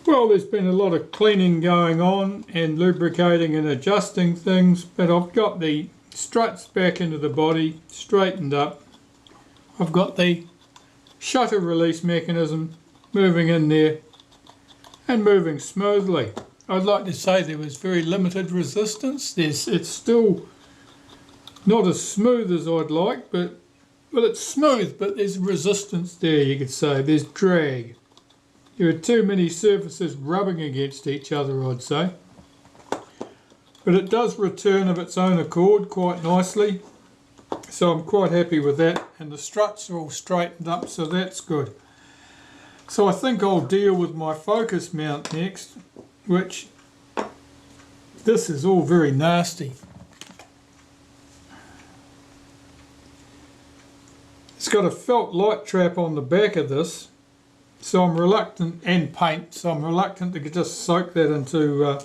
Well, there's been a lot of cleaning going on and lubricating and adjusting things, but I've got the struts back into the body, straightened up. I've got the shutter release mechanism moving in there and moving smoothly. I'd like to say there was very limited resistance. It's still not as smooth as I'd like, but well, it's smooth, but there's resistance there, you could say. There's drag. There are too many surfaces rubbing against each other, I'd say. But it does return of its own accord quite nicely, so I'm quite happy with that. And the struts are all straightened up, so that's good. So I think I'll deal with my focus mount next, which this is all very nasty. It's got a felt light trap on the back of this, so I'm reluctant, and paint, so I'm reluctant to just soak that into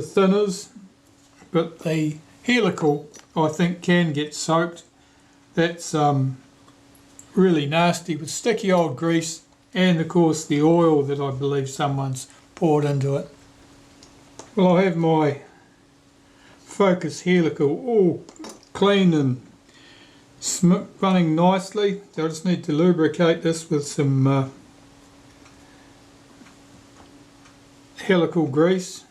thinners. But the helical, I think, can get soaked. That's really nasty with sticky old grease and of course the oil that I believe someone's poured into it. Well, I have my focus helical all clean and running nicely, so I just need to lubricate this with some helical grease.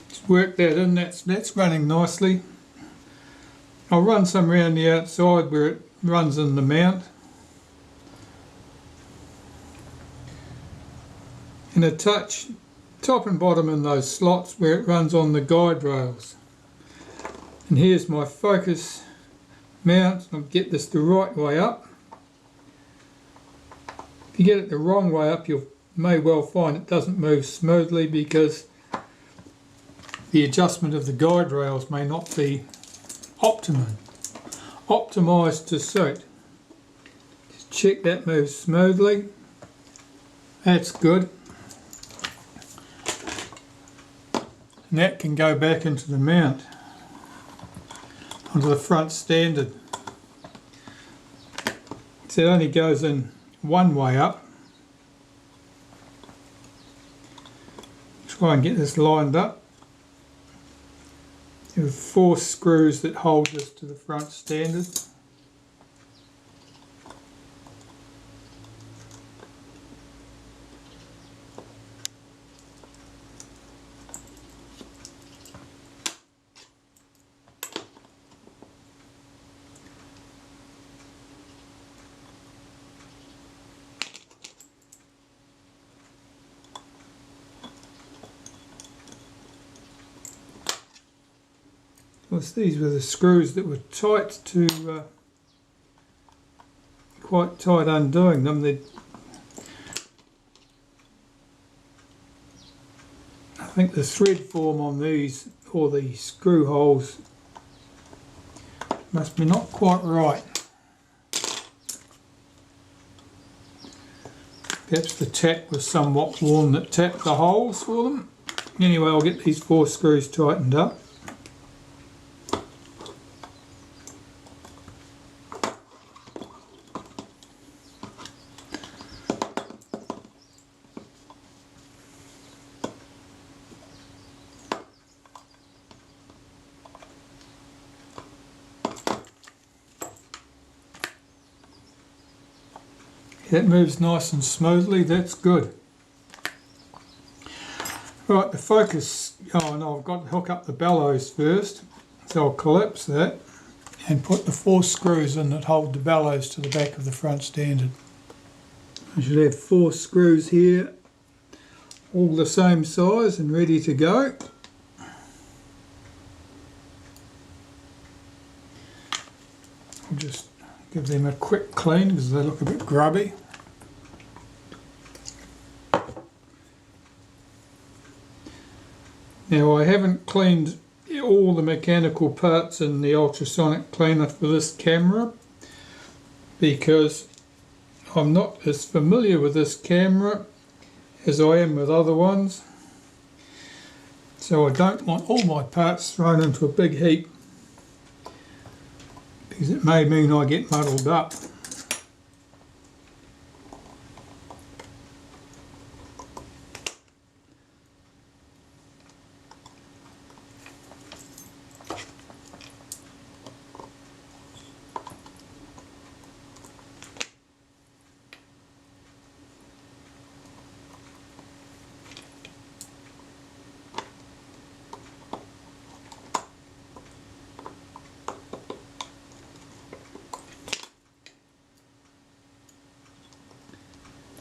Just work that in, that's running nicely. I'll run some around the outside where it runs in the mount. And a touch top and bottom in those slots where it runs on the guide rails. And here's my focus mount. I'll get this the right way up. If you get it the wrong way up, you may well find it doesn't move smoothly because the adjustment of the guide rails may not be optimised to suit. Just check that moves smoothly. That's good. And that can go back into the mount, onto the front standard. So it only goes in one way up. Try and get this lined up. There are 4 screws that hold this to the front standard. These were the screws that were tight to quite tight undoing them. I think the thread form on these, or the screw holes, must be not quite right. Perhaps the tap was somewhat worn that tapped the holes for them. Anyway, I'll get these 4 screws tightened up. That moves nice and smoothly, that's good. Right, the focus, oh no, I've got to hook up the bellows first. So I'll collapse that and put the 4 screws in that hold the bellows to the back of the front standard. I should have 4 screws here, all the same size and ready to go. I'll just give them a quick clean because they look a bit grubby. Now I haven't cleaned all the mechanical parts in the ultrasonic cleaner for this camera because I'm not as familiar with this camera as I am with other ones. So I don't want all my parts thrown into a big heap, because it may mean I get muddled up.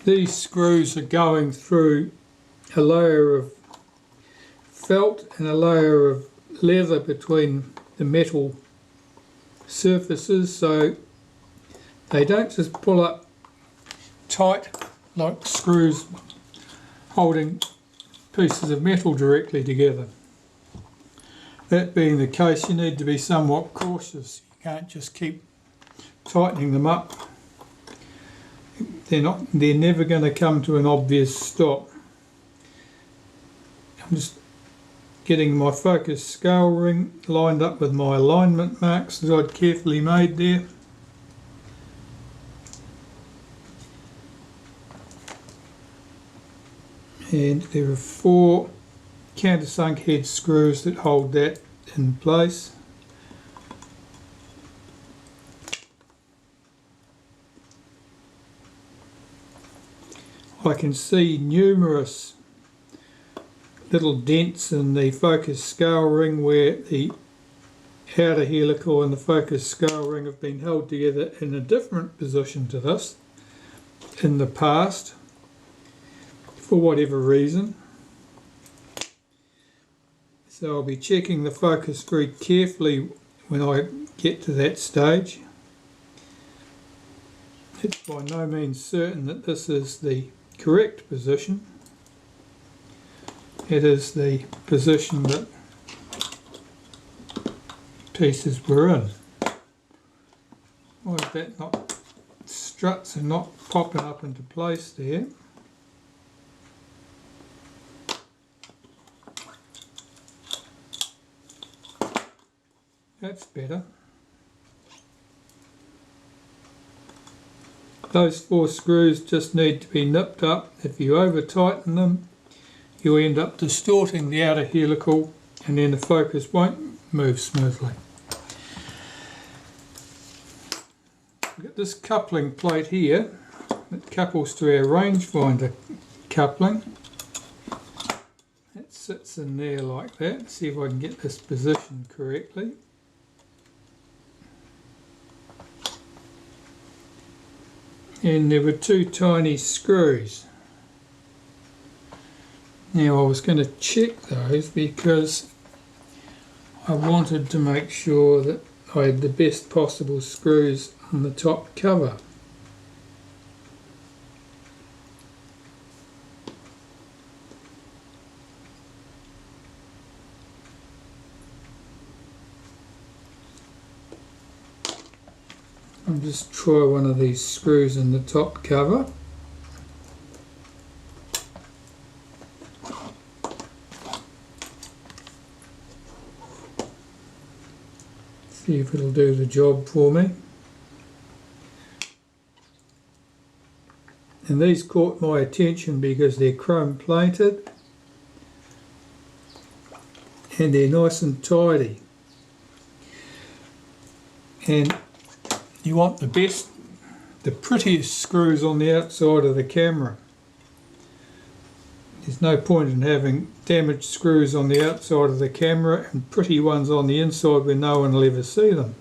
These screws are going through a layer of felt and a layer of leather between the metal surfaces, so they don't just pull up tight like screws holding pieces of metal directly together. That being the case, you need to be somewhat cautious. You can't just keep tightening them up. They're never going to come to an obvious stop. I'm just getting my focus scale ring lined up with my alignment marks that I'd carefully made there. And there are 4 countersunk head screws that hold that in place. I can see numerous little dents in the focus scale ring where the outer helical and the focus scale ring have been held together in a different position to this in the past for whatever reason. So I'll be checking the focus very carefully when I get to that stage. It's by no means certain that this is the correct position. It is the position that pieces were in. Why is that not, struts are not popping up into place there. That's better. Those 4 screws just need to be nipped up. If you over tighten them, you end up distorting the outer helical and then the focus won't move smoothly. We've got this coupling plate here that couples to our rangefinder coupling. It sits in there like that. Let's see if I can get this positioned correctly. And there were 2 tiny screws. Now I was going to check those because I wanted to make sure that I had the best possible screws on the top cover. I'll just try one of these screws in the top cover. See if it'll do the job for me. And these caught my attention because they're chrome plated and they're nice and tidy. And you want the best, the prettiest screws on the outside of the camera. There's no point in having damaged screws on the outside of the camera and pretty ones on the inside where no one will ever see them.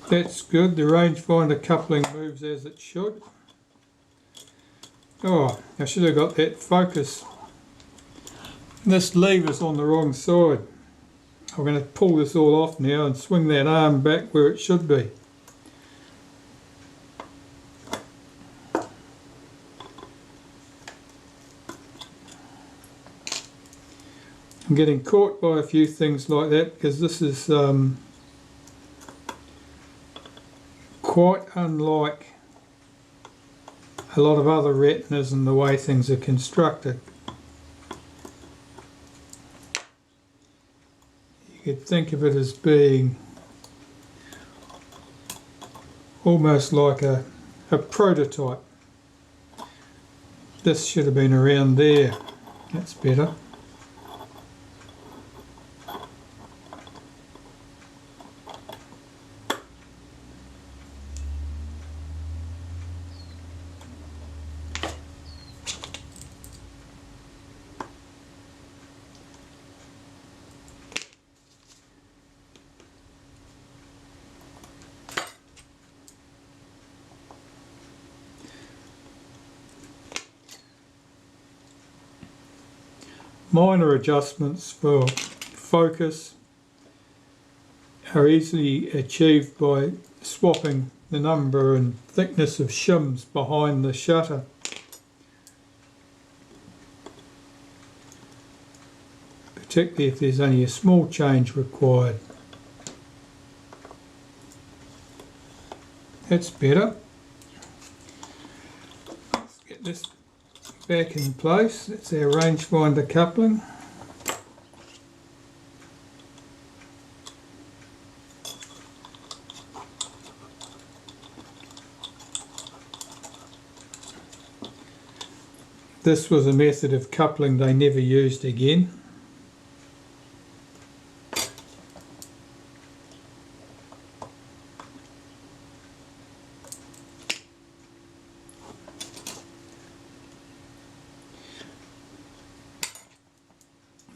That's good, the rangefinder coupling moves as it should. Oh, I should have got that focus This lever's on the wrong side. I'm going to pull this all off now and swing that arm back where it should be. I'm getting caught by a few things like that because this is quite unlike a lot of other retinas and the way things are constructed. You could think of it as being almost like a prototype. This should have been around there. That's better. Minor adjustments for focus are easily achieved by swapping the number and thickness of shims behind the shutter. Particularly if there's only a small change required. That's better. Let's get this back in place. That's our rangefinder coupling. This was a method of coupling they never used again.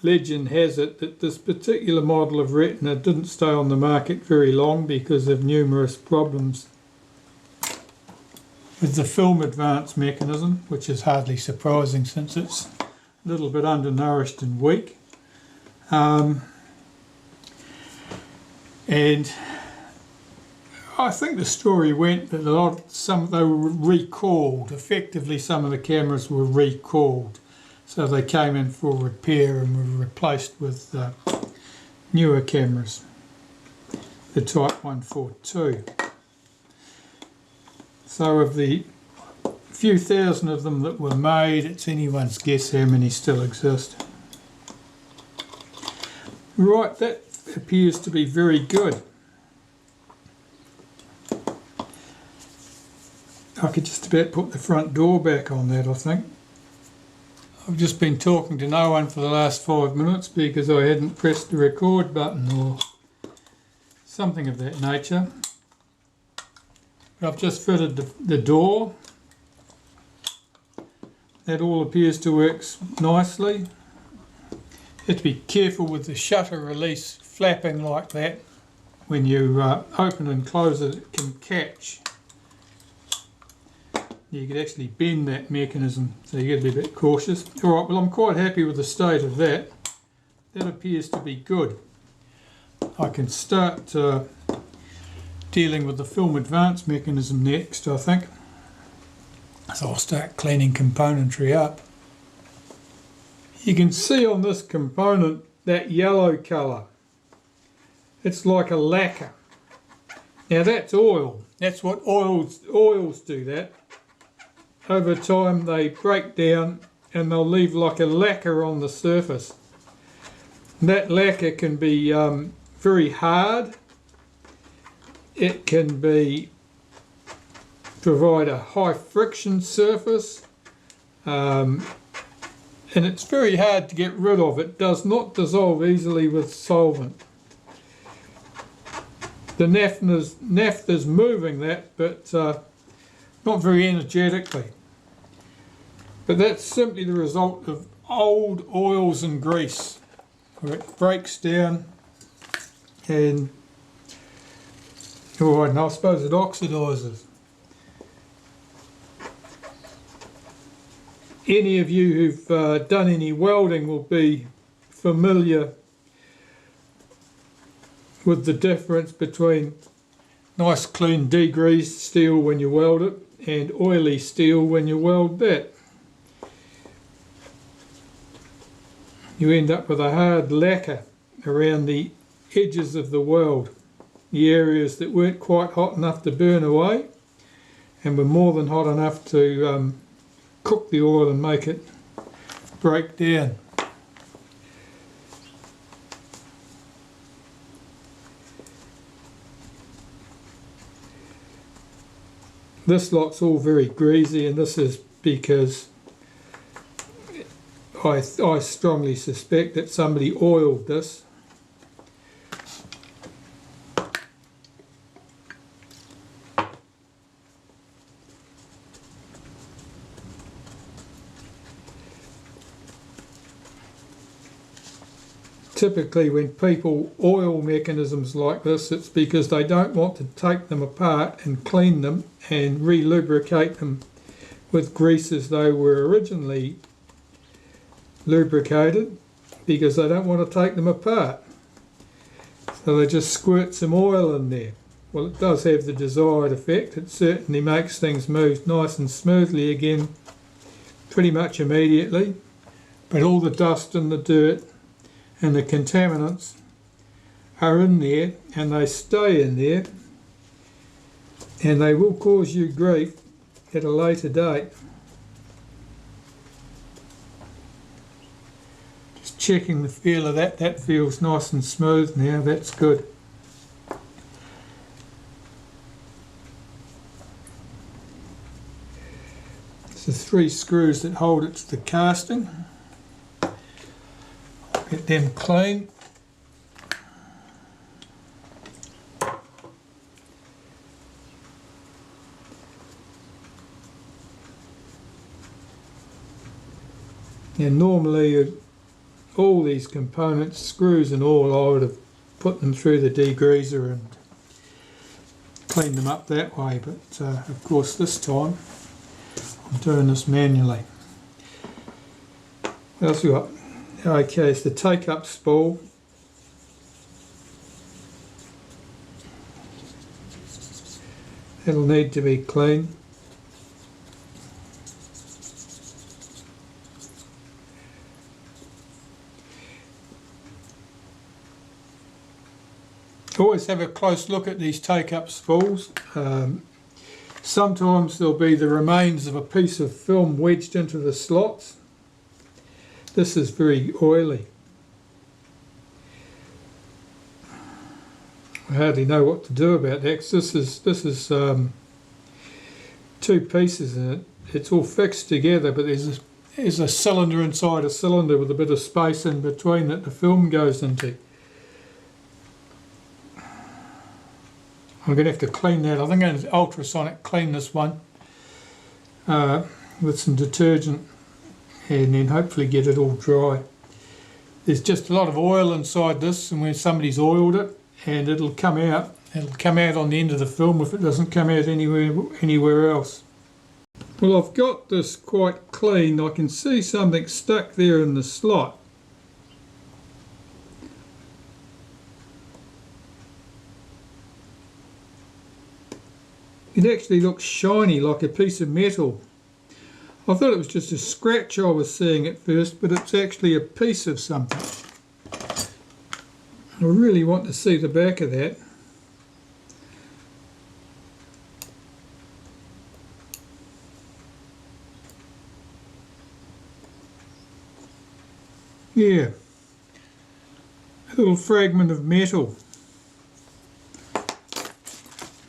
Legend has it that this particular model of retina didn't stay on the market very long because of numerous problems with the film advance mechanism, which is hardly surprising since it's a little bit undernourished and weak. And I think the story went that they were recalled. Effectively, some of the cameras were recalled. So they came in for repair and were replaced with newer cameras, the Type 142. So of the few thousand of them that were made, it's anyone's guess how many still exist. Right, that appears to be very good. I could just about put the front door back on that, I think. I've just been talking to no one for the last 5 minutes because I hadn't pressed the record button or something of that nature. But I've just fitted the door. That all appears to work nicely. You have to be careful with the shutter release flapping like that. When you open and close it, it can catch. You could actually bend that mechanism, so you got to be a bit cautious. Alright, well I'm quite happy with the state of that. That appears to be good. I can start dealing with the film advance mechanism next, I think. So I'll start cleaning componentry up. You can see on this component that yellow colour. It's like a lacquer. Now that's oil. That's what oils do that. Over time they break down and they'll leave like a lacquer on the surface. That lacquer can be very hard. It can provide a high friction surface, and it's very hard to get rid of. It does not dissolve easily with solvent. The naphtha's moving that, but not very energetically. But that's simply the result of old oils and grease, where it breaks down and, and I suppose it oxidises. Any of you who've done any welding will be familiar with the difference between nice clean degreased steel when you weld it and oily steel when you weld that. You end up with a hard lacquer around the edges of the weld, the areas that weren't quite hot enough to burn away and were more than hot enough to cook the oil and make it break down. This lot's all very greasy, and this is because I strongly suspect that somebody oiled this. Typically when people oil mechanisms like this, it's because they don't want to take them apart and clean them and re-lubricate them with grease as they were originally lubricated, because they don't want to take them apart. So they just squirt some oil in there. Well, it does have the desired effect. It certainly makes things move nice and smoothly again pretty much immediately, but all the dust and the dirt and the contaminants are in there, and they stay in there, and they will cause you grief at a later date. Just checking the feel of that. That feels nice and smooth now. That's good. It's the 3 screws that hold it to the casting. Get them clean. And normally all these components, screws and all, I would have put them through the degreaser and cleaned them up that way, but of course this time I'm doing this manually. What else we got? Okay, it's the take-up spool. It'll need to be cleaned. Always have a close look at these take-up spools. Sometimes there'll be the remains of a piece of film wedged into the slots. This is very oily. I hardly know what to do about that, 'cause this is 2 pieces in it. It's all fixed together, but there's a cylinder inside a cylinder with a bit of space in between that the film goes into. I'm going to have to clean that. I think I'm going to ultrasonic clean this one with some detergent, and then hopefully get it all dry. There's just a lot of oil inside this, and when somebody's oiled it, and it'll come out on the end of the film if it doesn't come out anywhere else. Well, I've got this quite clean. I can see something stuck there in the slot. It actually looks shiny, like a piece of metal. I thought it was just a scratch I was seeing at first, but it's actually a piece of something. I really want to see the back of that. Yeah, a little fragment of metal.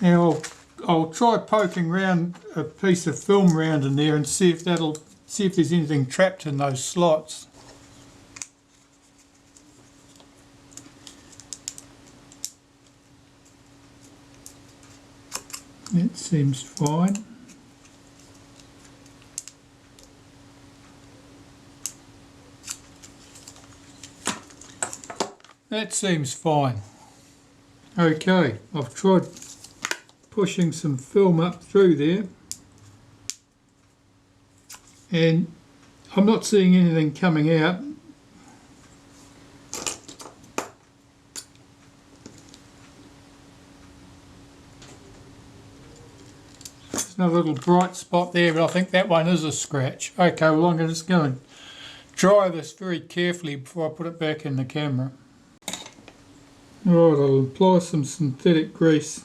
Now I'll try poking round a piece of film round in there and see if there's anything trapped in those slots. That seems fine. That seems fine. Okay, I've tried pushing some film up through there, and I'm not seeing anything coming out. Another little bright spot there, but I think that one is a scratch. Okay, well I'm just going to dry this very carefully before I put it back in the camera. Alright, I'll apply some synthetic grease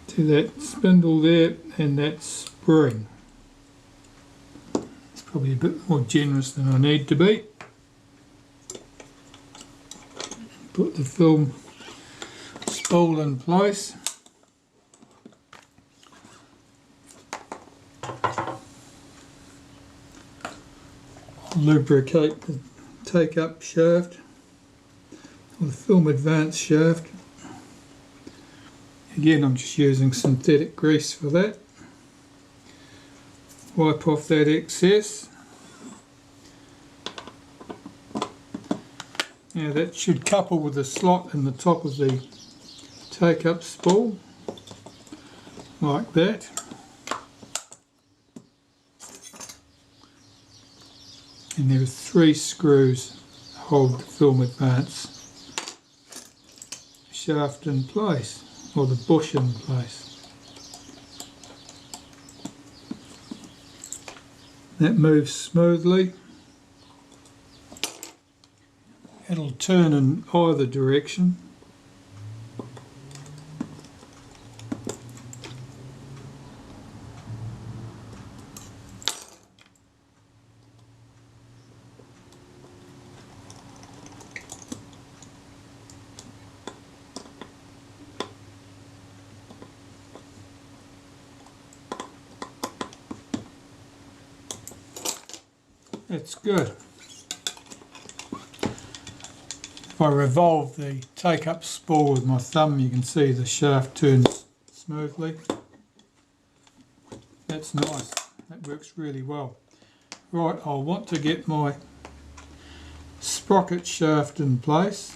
to that spindle there and that spring. It's probably a bit more generous than I need to be. Put the film spool in place. Lubricate the take-up shaft, or the film advance shaft. Again, I'm just using synthetic grease for that. Wipe off that excess. Now that should couple with the slot in the top of the take-up spool, like that. And there are 3 screws to hold the film advance shaft in place, or the bush in place. That moves smoothly. It'll turn in either direction. That's good. If I revolve the take-up spool with my thumb, you can see the shaft turns smoothly. That's nice. That works really well. Right, I'll want to get my sprocket shaft in place,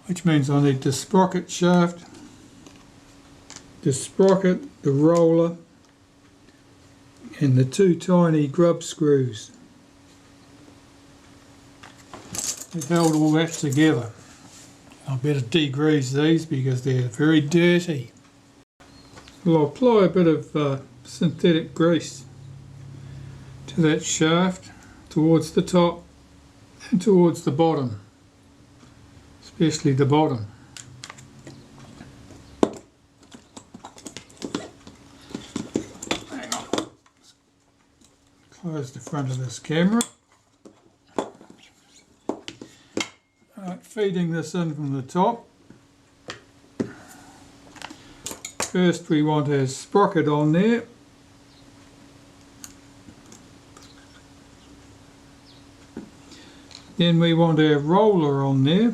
which means I need the sprocket shaft, the sprocket, the roller, and the 2 tiny grub screws. I've held all that together. I better degrease these because they're very dirty. Well, I'll apply a bit of synthetic grease to that shaft, towards the top and towards the bottom, especially the bottom. Close the front of this camera. Right, feeding this in from the top. First we want our sprocket on there. Then we want our roller on there.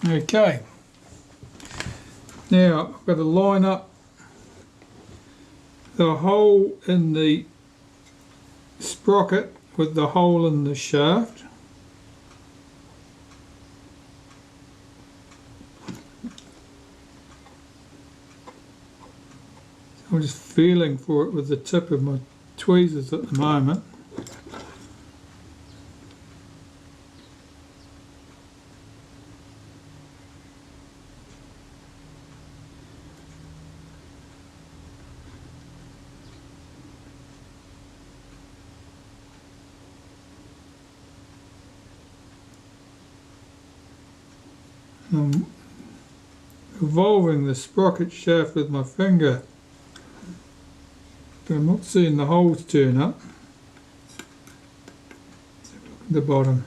Okay, now I've got to line up the hole in the sprocket with the hole in the shaft. I'm just feeling for it with the tip of my tweezers at the moment. I'm revolving the sprocket shaft with my finger, but I'm not seeing the holes turn up. Let's have a look at the bottom.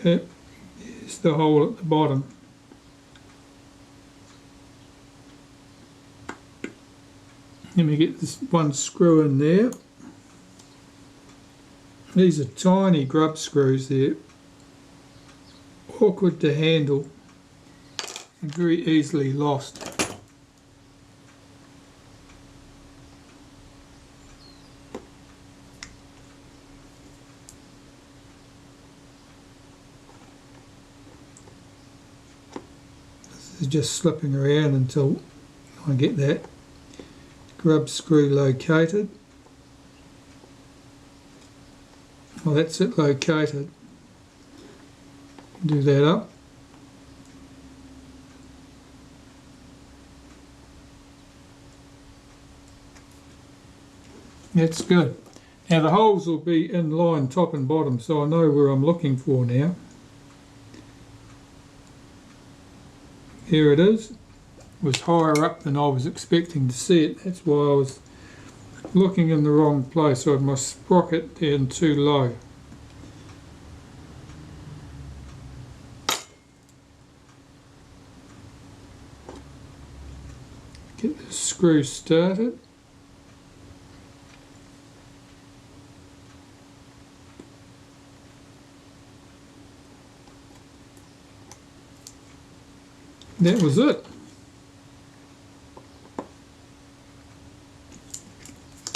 Yep, there's the hole at the bottom. Let me get this one screw in there. These are tiny grub screws there. Awkward to handle and very easily lost. So just slipping around until I get that grub screw located. Well, that's it located. Do that up. That's good. Now the holes will be in line top and bottom, so I know where I'm looking for now. Here it is. It was higher up than I was expecting to see it. That's why I was looking in the wrong place. I had my sprocket down too low. Get the screw started. That was it.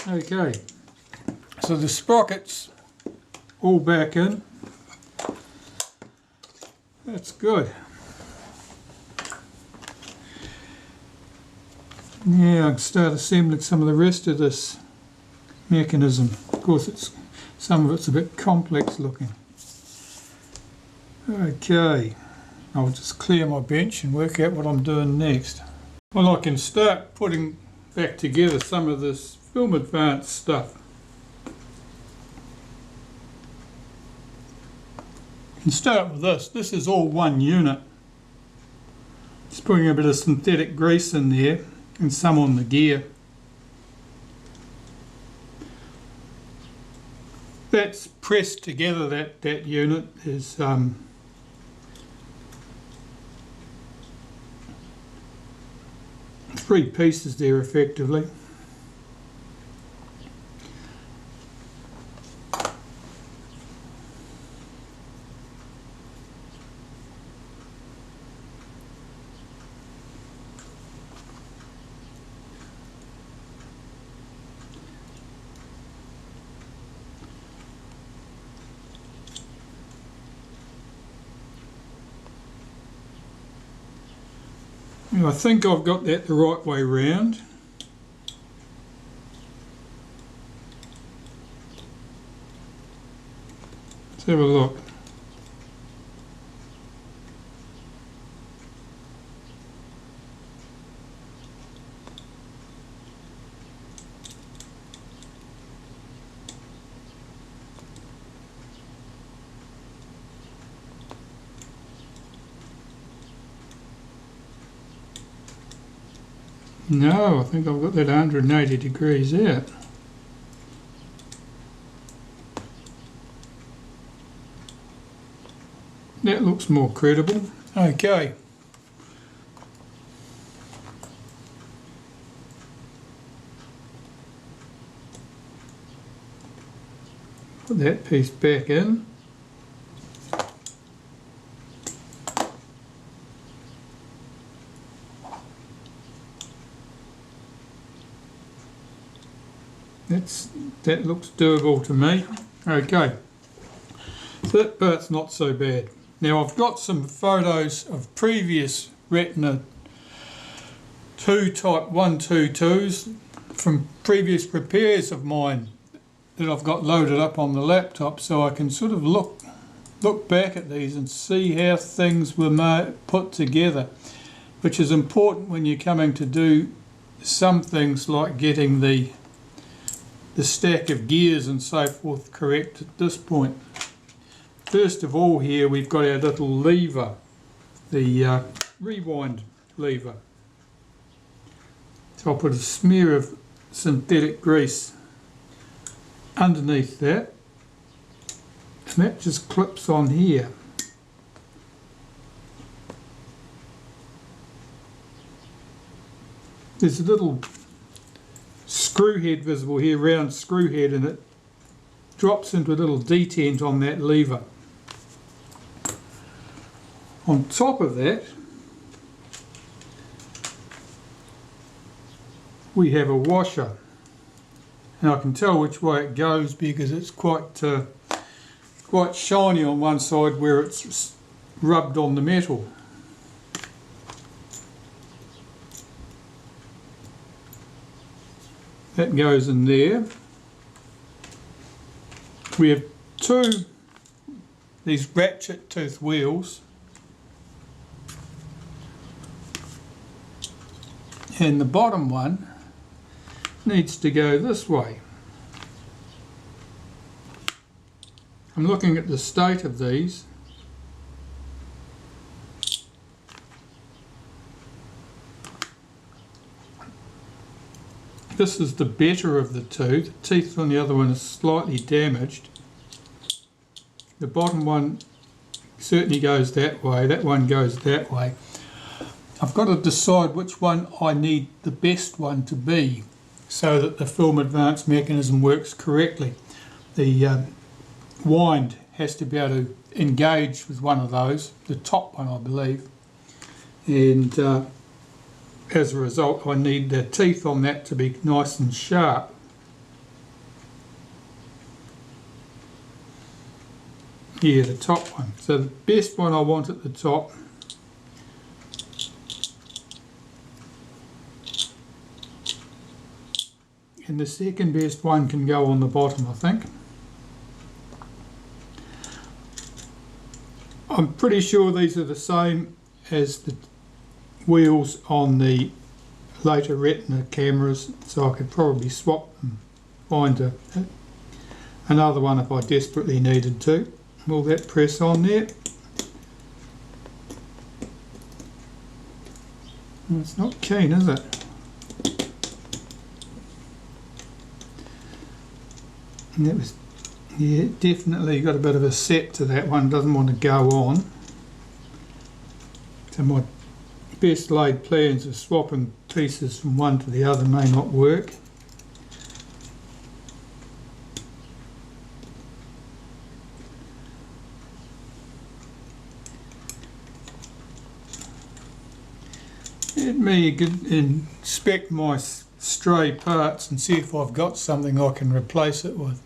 Okay, so the sprocket's all back in. That's good. Now I can start assembling some of the rest of this mechanism. Of course, some of it's a bit complex looking. Okay. I'll just clear my bench and work out what I'm doing next. Well, I can start putting back together some of this Film Advanced stuff. I can start with this. This is all one unit. Just putting a bit of synthetic grease in there and some on the gear. That's pressed together, that unit is 3 pieces there effectively. Now, I think I've got that the right way round. Let's have a look. No, I think I've got that 180 degrees out. That looks more credible. Okay. Put that piece back in. That looks doable to me. Okay, so that part's not so bad. Now I've got some photos of previous Retina 2 type 122s from previous repairs of mine that I've got loaded up on the laptop, so I can sort of look back at these and see how things were put together, which is important when you're coming to do some things like getting the stack of gears and so forth correct at this point. First of all, here we've got our little lever, the rewind lever. So I'll put a smear of synthetic grease underneath that, and that just clips on here. There's a little screw head visible here, round screw head, and it drops into a little detent on that lever. On top of that, we have a washer, and I can tell which way it goes because it's quite shiny on one side where it's rubbed on the metal. That goes in there. We have these ratchet tooth wheels, and the bottom one needs to go this way. I'm looking at the state of these. This is the better of the two. The teeth on the other one is slightly damaged. The bottom one certainly goes that way, that one goes that way. I've got to decide which one I need the best one to be so that the film advance mechanism works correctly. The wind has to be able to engage with one of those, the top one I believe, and as a result I need the teeth on that to be nice and sharp. Yeah, the top one. So the best one I want at the top. And the second best one can go on the bottom, I think. I'm pretty sure these are the same as the wheels on the later Retina cameras, so I could probably swap them, find another one if I desperately needed to. Will that press on there? It's not keen, is it? And that was, yeah, definitely got a bit of a set to that one, doesn't want to go on. So my best laid plans of swapping pieces from one to the other may not work. Let me inspect my stray parts and see if I've got something I can replace it with.